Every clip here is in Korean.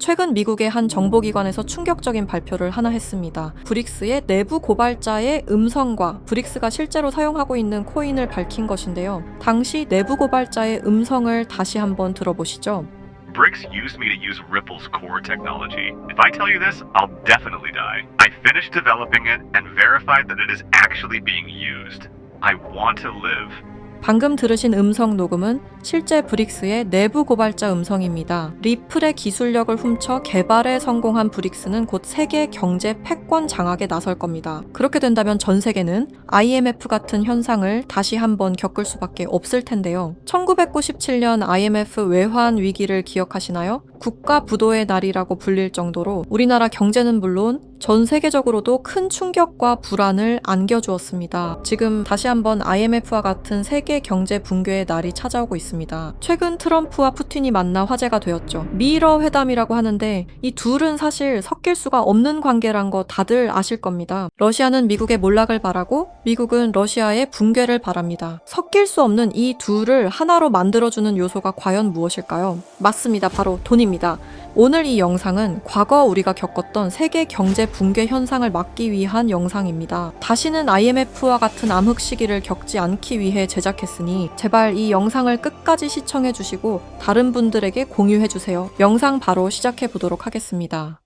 최근 미국의 한 정보기관에서 충격적인 발표를 하나 했습니다. 브릭스의 내부 고발자의 음성과 브릭스가 실제로 사용하고 있는 코인을 밝힌 것인데요. 당시 내부 고발자의 음성을 다시 한번 들어보시죠. BRICS used me to use Ripple's core technology. If I tell you this, I'll definitely die. I finished developing it and verified that it is actually being used. I want to live. 방금 들으신 음성 녹음은 실제 브릭스의 내부 고발자 음성입니다. 리플의 기술력을 훔쳐 개발에 성공한 브릭스는 곧 세계 경제 패권 장악에 나설 겁니다. 그렇게 된다면 전 세계는 IMF 같은 현상을 다시 한번 겪을 수밖에 없을 텐데요. 1997년 IMF 외환 위기를 기억하시나요? 국가 부도의 날이라고 불릴 정도로 우리나라 경제는 물론 전 세계적으로도 큰 충격과 불안을 안겨주었습니다. 지금 다시 한번 IMF와 같은 세계 경제 붕괴의 날이 찾아오고 있습니다. 최근 트럼프와 푸틴이 만나 화제가 되었죠. 미러 회담이라고 하는데 이 둘은 사실 섞일 수가 없는 관계란 거 다들 아실 겁니다. 러시아는 미국의 몰락을 바라고 미국은 러시아의 붕괴를 바랍니다. 섞일 수 없는 이 둘을 하나로 만들어주는 요소가 과연 무엇일까요? 맞습니다. 바로 돈입니다. 오늘 이 영상은 과거 우리가 겪었던 세계 경제 붕괴 현상을 막기 위한 영상입니다. 다시는 IMF와 같은 암흑 시기를 겪지 않기 위해 제작했으니 제발 이 영상을 끝까지 시청해 주시고 다른 분들에게 공유해 주세요. 영상 바로 시작해 보도록 하겠습니다.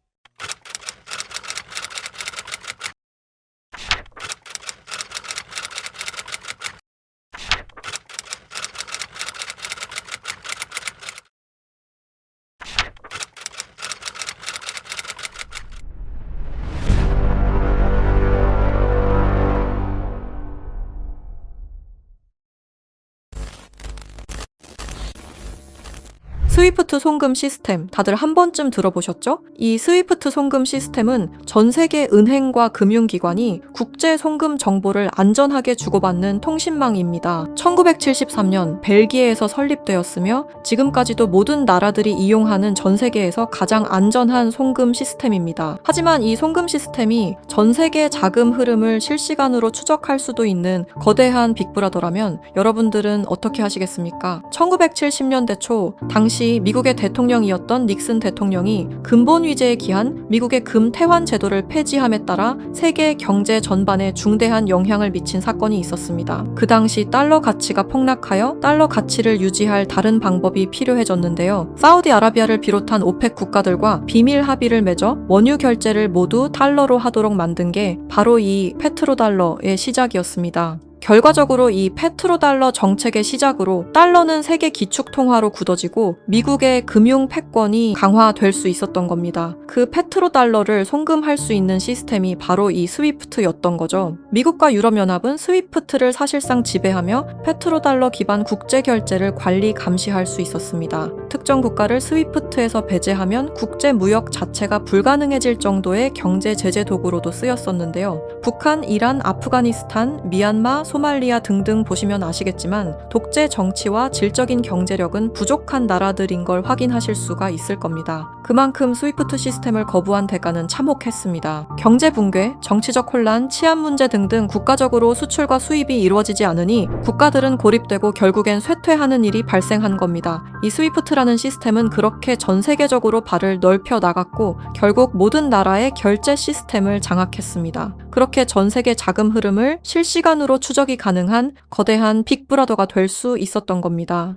스위프트 송금 시스템 다들 한 번쯤 들어보셨죠? 이 스위프트 송금 시스템은 전 세계 은행과 금융기관이 국제 송금 정보를 안전하게 주고받는 통신망입니다. 1973년 벨기에에서 설립되었으며 지금까지도 모든 나라들이 이용하는 전 세계에서 가장 안전한 송금 시스템입니다. 하지만 이 송금 시스템이 전 세계 자금 흐름을 실시간으로 추적할 수도 있는 거대한 빅브라더라면 여러분들은 어떻게 하시겠습니까? 1970년대 초 당시 미국의 대통령이었던 닉슨 대통령이 근본 위제에 기한 미국의 금태환 제도를 폐지함에 따라 세계 경제 전반에 중대한 영향을 미친 사건이 있었습니다. 그 당시 달러 가치가 폭락하여 달러 가치를 유지할 다른 방법이 필요해졌는데요. 사우디아라비아를 비롯한 오펙 국가들과 비밀 합의를 맺어 원유 결제를 모두 달러로 하도록 만든 게 바로 이 페트로달러의 시작이었습니다. 결과적으로 이 페트로달러 정책의 시작으로 달러는 세계 기축통화로 굳어지고 미국의 금융 패권이 강화될 수 있었던 겁니다. 그 페트로달러를 송금할 수 있는 시스템이 바로 이 스위프트였던 거죠. 미국과 유럽연합은 스위프트를 사실상 지배하며 페트로달러 기반 국제결제를 관리 감시할 수 있었습니다. 특정 국가를 스위프트에서 배제하면 국제무역 자체가 불가능해질 정도의 경제 제재 도구로도 쓰였었는데요. 북한, 이란, 아프가니스탄, 미얀마, 소말리아 등등 보시면 아시겠지만 독재 정치와 질적인 경제력은 부족한 나라들인 걸 확인하실 수가 있을 겁니다. 그만큼 스위프트 시스템을 거부한 대가는 참혹했습니다. 경제 붕괴, 정치적 혼란, 치안 문제 등등 국가적으로 수출과 수입이 이루어지지 않으니 국가들은 고립되고 결국엔 쇠퇴하는 일이 발생한 겁니다. 이 스위프트라는 시스템은 그렇게 전 세계적으로 발을 넓혀 나갔고 결국 모든 나라의 결제 시스템을 장악했습니다. 그렇게 전 세계 자금 흐름을 실시간으로 추적이 가능한 거대한 빅브라더가 될 수 있었던 겁니다.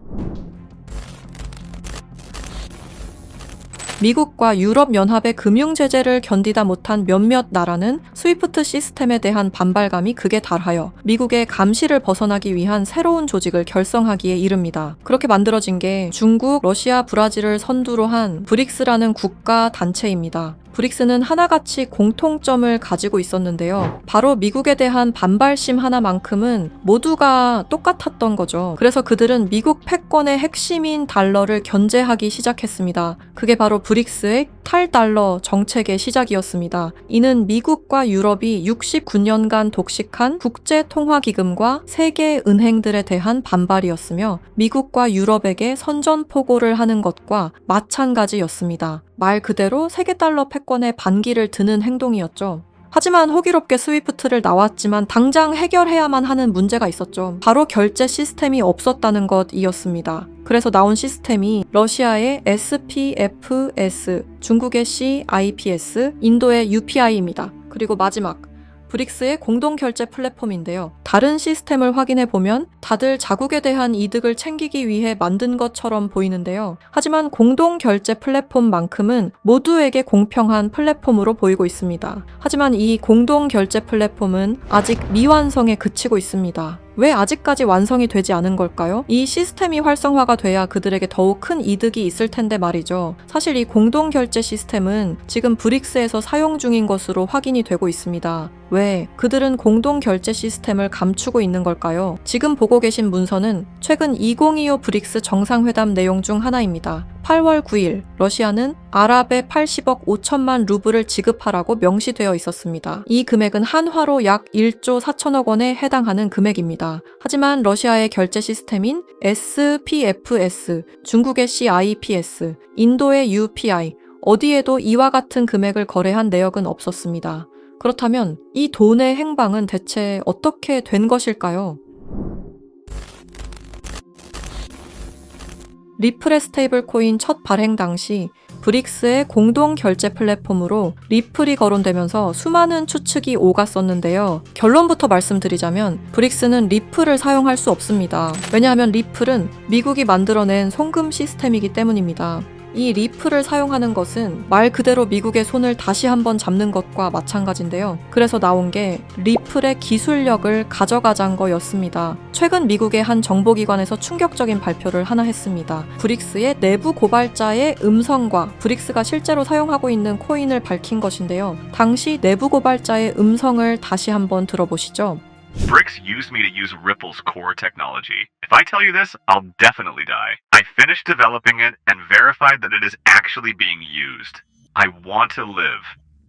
미국과 유럽연합의 금융제재를 견디다 못한 몇몇 나라는 스위프트 시스템에 대한 반발감이 극에 달하여 미국의 감시를 벗어나기 위한 새로운 조직을 결성하기에 이릅니다. 그렇게 만들어진 게 중국, 러시아, 브라질을 선두로 한 브릭스라는 국가 단체입니다. 브릭스는 하나같이 공통점을 가지고 있었는데요. 바로 미국에 대한 반발심 하나만큼은 모두가 똑같았던 거죠. 그래서 그들은 미국 패권의 핵심인 달러를 견제하기 시작했습니다. 그게 바로 브릭스의 탈달러 정책의 시작이었습니다. 이는 미국과 유럽이 69년간 독식한 국제통화기금과 세계 은행들에 대한 반발이었으며 미국과 유럽에게 선전포고를 하는 것과 마찬가지였습니다. 말 그대로 세계달러 패권에 반기를 드는 행동이었죠. 하지만 호기롭게 스위프트를 나왔지만 당장 해결해야만 하는 문제가 있었죠. 바로 결제 시스템이 없었다는 것이었습니다. 그래서 나온 시스템이 러시아의 SPFS, 중국의 CIPS, 인도의 UPI입니다. 그리고 마지막, 브릭스의 공동결제 플랫폼인데요. 다른 시스템을 확인해 보면 다들 자국에 대한 이득을 챙기기 위해 만든 것처럼 보이는데요. 하지만 공동결제 플랫폼만큼은 모두에게 공평한 플랫폼으로 보이고 있습니다. 하지만 이 공동결제 플랫폼은 아직 미완성에 그치고 있습니다. 왜 아직까지 완성이 되지 않은 걸까요? 이 시스템이 활성화가 돼야 그들에게 더욱 큰 이득이 있을 텐데 말이죠. 사실 이 공동결제 시스템은 지금 브릭스에서 사용 중인 것으로 확인이 되고 있습니다. 왜? 그들은 공동결제 시스템을 감추고 있는 걸까요? 지금 보고 계신 문서는 최근 2025 브릭스 정상회담 내용 중 하나입니다. 8월 9일 러시아는 아랍에 80억 5천만 루블을 지급하라고 명시되어 있었습니다. 이 금액은 한화로 약 1조 4천억 원에 해당하는 금액입니다. 하지만 러시아의 결제 시스템인 SPFS, 중국의 CIPS, 인도의 UPI, 어디에도 이와 같은 금액을 거래한 내역은 없었습니다. 그렇다면 이 돈의 행방은 대체 어떻게 된 것일까요? 리플의 스테이블 코인 첫 발행 당시 브릭스의 공동 결제 플랫폼으로 리플이 거론되면서 수많은 추측이 오갔었는데요. 결론부터 말씀드리자면 브릭스는 리플을 사용할 수 없습니다. 왜냐하면 리플은 미국이 만들어낸 송금 시스템이기 때문입니다. 이 리플을 사용하는 것은 말 그대로 미국의 손을 다시 한번 잡는 것과 마찬가지인데요. 그래서 나온 게 리플의 기술력을 가져가자는 거였습니다. 최근 미국의 한 정보기관에서 충격적인 발표를 하나 했습니다. 브릭스의 내부 고발자의 음성과 브릭스가 실제로 사용하고 있는 코인을 밝힌 것인데요. 당시 내부 고발자의 음성을 다시 한번 들어보시죠. BRICS used me to use Ripple's core technology. If I tell you this, I'll definitely die. I finished developing it and verified that it is actually being used. I want to live.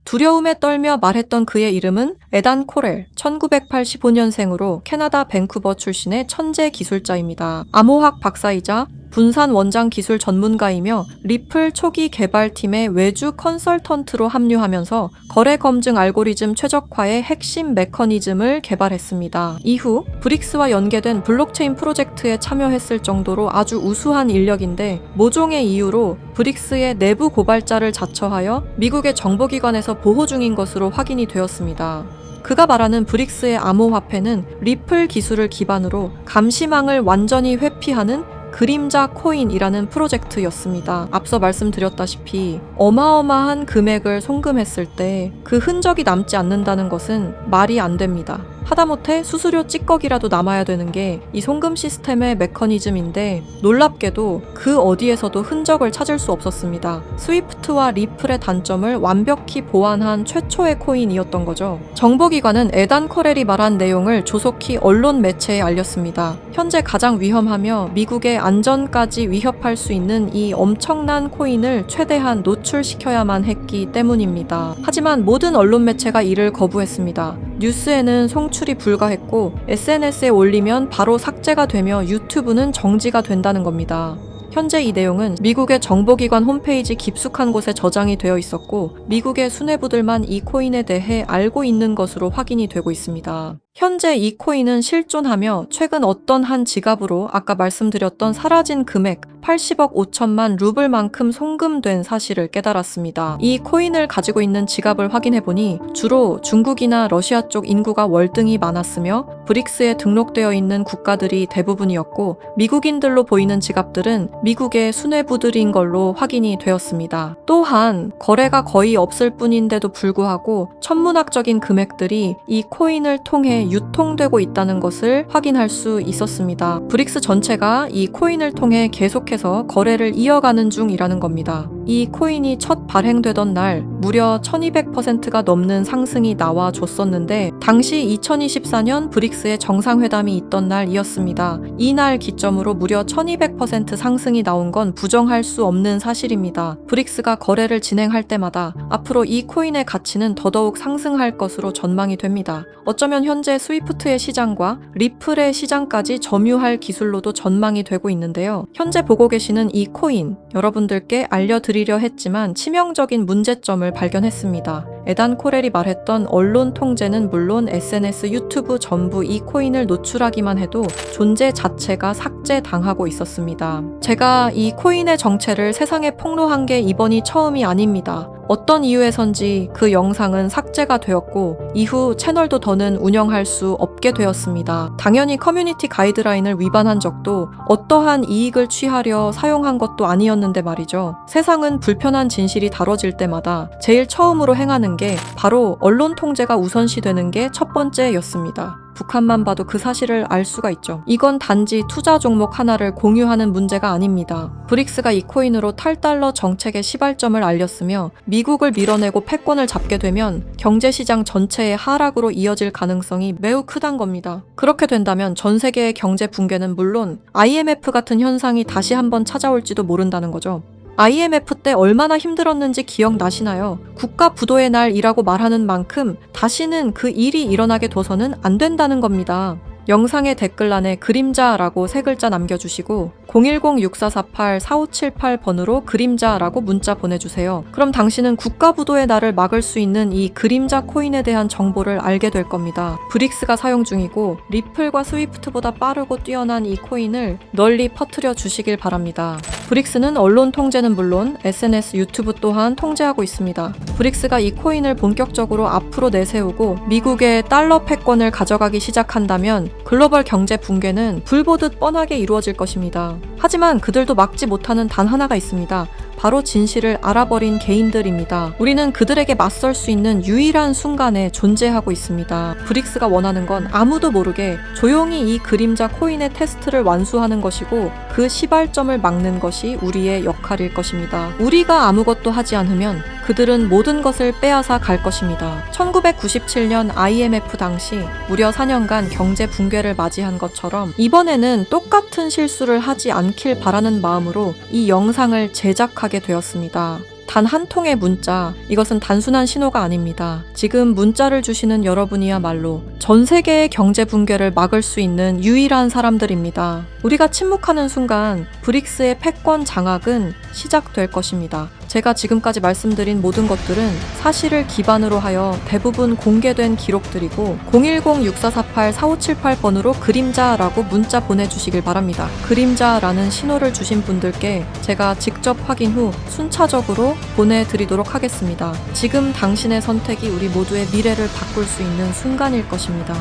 두려움에 떨며 말했던 그의 이름은 에단 코렐, 1985년생으로 캐나다 밴쿠버 출신의 천재 기술자입니다. 암호학 박사이자 분산 원장 기술 전문가이며 리플 초기 개발팀의 외주 컨설턴트로 합류하면서 거래 검증 알고리즘 최적화의 핵심 메커니즘을 개발했습니다. 이후 브릭스와 연계된 블록체인 프로젝트에 참여했을 정도로 아주 우수한 인력인데 모종의 이유로 브릭스의 내부 고발자를 자처하여 미국의 정보기관에서 보호 중인 것으로 확인이 되었습니다. 그가 말하는 브릭스의 암호화폐는 리플 기술을 기반으로 감시망을 완전히 회피하는 그림자 코인이라는 프로젝트였습니다. 앞서 말씀드렸다시피 어마어마한 금액을 송금했을 때 그 흔적이 남지 않는다는 것은 말이 안 됩니다. 하다못해 수수료 찌꺼기라도 남아야 되는 게 이 송금 시스템의 메커니즘인데 놀랍게도 그 어디에서도 흔적을 찾을 수 없었습니다. 스위프트와 리플의 단점을 완벽히 보완한 최초의 코인이었던 거죠. 정보기관은 에단 코렐이 말한 내용을 조속히 언론 매체에 알렸습니다. 현재 가장 위험하며 미국의 안전까지 위협할 수 있는 이 엄청난 코인을 최대한 노출시켜야만 했기 때문입니다. 하지만 모든 언론 매체가 이를 거부했습니다. 뉴스에는 송출이 불가했고 SNS에 올리면 바로 삭제가 되며 유튜브는 정지가 된다는 겁니다. 현재 이 내용은 미국의 정보기관 홈페이지 깊숙한 곳에 저장이 되어 있었고 미국의 수뇌부들만 이 코인에 대해 알고 있는 것으로 확인이 되고 있습니다. 현재 이 코인은 실존하며 최근 어떤 한 지갑으로 아까 말씀드렸던 사라진 금액 80억 5천만 루블만큼 송금된 사실을 깨달았습니다. 이 코인을 가지고 있는 지갑을 확인해보니 주로 중국이나 러시아 쪽 인구가 월등히 많았으며 브릭스에 등록되어 있는 국가들이 대부분이었고 미국인들로 보이는 지갑들은 미국의 수뇌부들인 걸로 확인이 되었습니다. 또한 거래가 거의 없을 뿐인데도 불구하고 천문학적인 금액들이 이 코인을 통해 유통되고 있다는 것을 확인할 수 있었습니다. 브릭스 전체가 이 코인을 통해 계속해서 거래를 이어가는 중이라는 겁니다. 이 코인이 첫 발행되던 날 무려 1200%가 넘는 상승이 나와줬었는데 당시 2024년 브릭스의 정상회담이 있던 날이었습니다. 이날 기점으로 무려 1200% 상승이 나온 건 부정할 수 없는 사실입니다. 브릭스가 거래를 진행할 때마다 앞으로 이 코인의 가치는 더더욱 상승할 것으로 전망이 됩니다. 어쩌면 현재 스위프트의 시장과 리플의 시장까지 점유할 기술로도 전망이 되고 있는데요. 현재 보고 계시는 이 코인 여러분들께 알려드릴 드리려 했지만 치명적인 문제점을 발견했습니다. 에단 코렐이 말했던 언론 통제는 물론 SNS, 유튜브 전부 이 코인을 노출하기만 해도 존재 자체가 삭제당하고 있었습니다. 제가 이 코인의 정체를 세상에 폭로한 게 이번이 처음이 아닙니다. 어떤 이유에선지 그 영상은 삭제가 되었고 이후 채널도 더는 운영할 수 없게 되었습니다. 당연히 커뮤니티 가이드라인을 위반한 적도 어떠한 이익을 취하려 사용한 것도 아니었는데 말이죠. 세상은 불편한 진실이 다뤄질 때마다 제일 처음으로 행하는 게 바로 언론 통제가 우선시되는 게 첫 번째였습니다. 북한만 봐도 그 사실을 알 수가 있죠. 이건 단지 투자 종목 하나를 공유하는 문제가 아닙니다. 브릭스가 이 코인으로 탈달러 정책의 시발점을 알렸으며 미국을 밀어내고 패권을 잡게 되면 경제시장 전체의 하락으로 이어질 가능성이 매우 크단 겁니다. 그렇게 된다면 전 세계의 경제 붕괴는 물론 IMF 같은 현상이 다시 한번 찾아올지도 모른다는 거죠. IMF 때 얼마나 힘들었는지 기억나시나요? 국가 부도의 날이라고 말하는 만큼 다시는 그 일이 일어나게 둬서는 안 된다는 겁니다. 영상의 댓글란에 그림자라고 세 글자 남겨주시고 010-6448-4578번으로 그림자라고 문자 보내주세요. 그럼 당신은 국가 부도의 날을 막을 수 있는 이 그림자 코인에 대한 정보를 알게 될 겁니다. 브릭스가 사용 중이고 리플과 스위프트보다 빠르고 뛰어난 이 코인을 널리 퍼뜨려 주시길 바랍니다. 브릭스는 언론 통제는 물론 SNS, 유튜브 또한 통제하고 있습니다. 브릭스가 이 코인을 본격적으로 앞으로 내세우고 미국의 달러 패권을 가져가기 시작한다면 글로벌 경제 붕괴는 불 보듯 뻔하게 이루어질 것입니다. 하지만 그들도 막지 못하는 단 하나가 있습니다. 바로 진실을 알아버린 개인들입니다. 우리는 그들에게 맞설 수 있는 유일한 순간에 존재하고 있습니다. 브릭스가 원하는 건 아무도 모르게 조용히 이 그림자 코인의 테스트를 완수하는 것이고 그 시발점을 막는 것이 우리의 역할일 것입니다. 우리가 아무것도 하지 않으면 그들은 모든 것을 빼앗아 갈 것입니다. 1997년 IMF 당시 무려 4년간 경제 붕괴를 맞이한 것처럼 이번에는 똑같은 실수를 하지 않길 바라는 마음으로 이 영상을 제작하게 되었습니다. 단 한 통의 문자, 이것은 단순한 신호가 아닙니다. 지금 문자를 주시는 여러분이야말로 전 세계의 경제 붕괴를 막을 수 있는 유일한 사람들입니다. 우리가 침묵하는 순간 브릭스의 패권 장악은 시작될 것입니다. 제가 지금까지 말씀드린 모든 것들은 사실을 기반으로 하여 대부분 공개된 기록들이고 010-6448-4578번으로 그림자라고 문자 보내주시길 바랍니다. 그림자라는 신호를 주신 분들께 제가 직접 확인 후 순차적으로 보내드리도록 하겠습니다. 지금 당신의 선택이 우리 모두의 미래를 바꿀 수 있는 순간일 것입니다.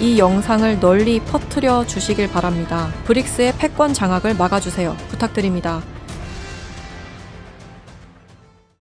이 영상을 널리 퍼뜨려 주시길 바랍니다. 브릭스의 패권 장악을 막아주세요. 부탁드립니다.